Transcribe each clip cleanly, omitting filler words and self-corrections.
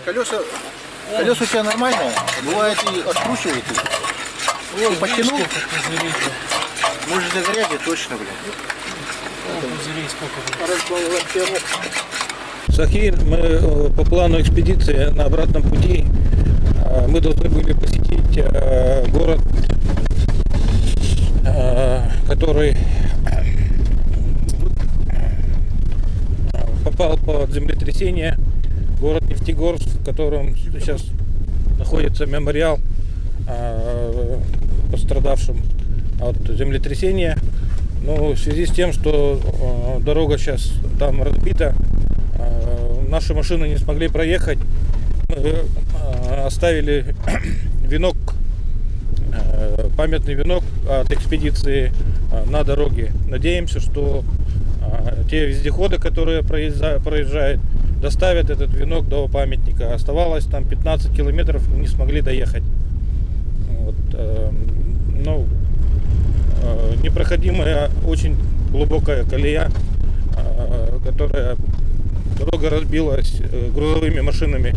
Колеса у тебя нормальные, бывает и откручивает их. Вот, потянул, может загорять и точно, блин. Сахир, мы по плану экспедиции на обратном пути мы должны были посетить город, который попал под землетрясение, город Нефтегорск, в котором сейчас находится мемориал пострадавшим от землетрясения. Но в связи с тем, что дорога сейчас там разбита, наши машины не смогли проехать, мы оставили венок, памятный венок от экспедиции на дороге. Надеемся, что те вездеходы, которые проезжают, доставят этот венок до памятника. Оставалось там 15 километров, мы не смогли доехать. Вот, непроходимая, очень глубокая колея, которая дорога разбилась грузовыми машинами.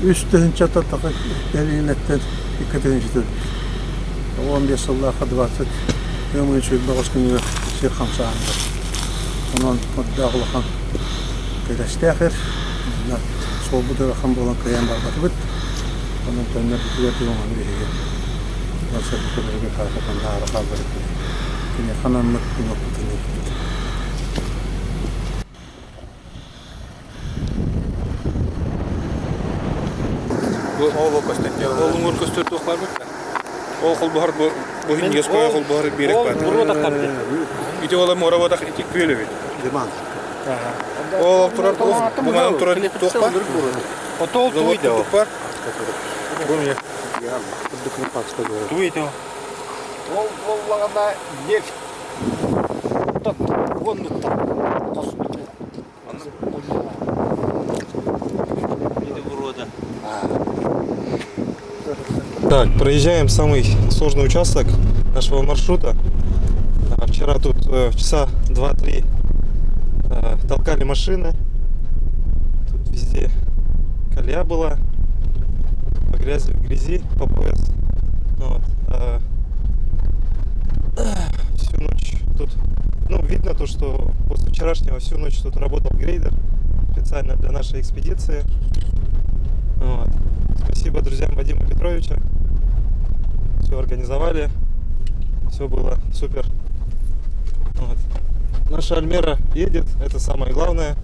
Üstün çatataka delinetten dikkaten ciddi. 15 yıllığa 20 يوم يشوف بغسكن يصير 5 عام. ونون مداغلقا كده استاخر. صوب ده خم بولن قيام بعض. ونون تنر بتوتي ومن به. وصل كده بحركة النهار قابل. كني خنا مكتوب مكتوب. Ол муркостер тухлар бит. Ол холбар бу хингес кая холбар берек бар. Ите ола морава так итик пелеви. Диман. Ол турар бу манам турар тухпа. Отол туйда. Бу мне. Туйда. Ол боллаганда нефть. Тот вонну там. Так, проезжаем самый сложный участок нашего маршрута. Вчера тут часа 2-3 толкали машины. Тут везде колея была, по грязи по пояс. Вот. Всю ночь тут, видно то, что после вчерашнего всю ночь тут работал грейдер специально для нашей экспедиции. Вот. Спасибо друзьям Вадима Петровича. Все организовали. Все было супер. Вот. Наша Альмера едет, это самое главное.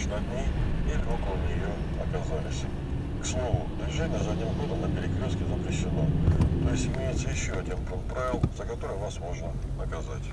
Над ней или около нее оказались. К слову, движение задним ходом на перекрестке запрещено. То есть имеется еще один пункт правил, за который вас можно наказать.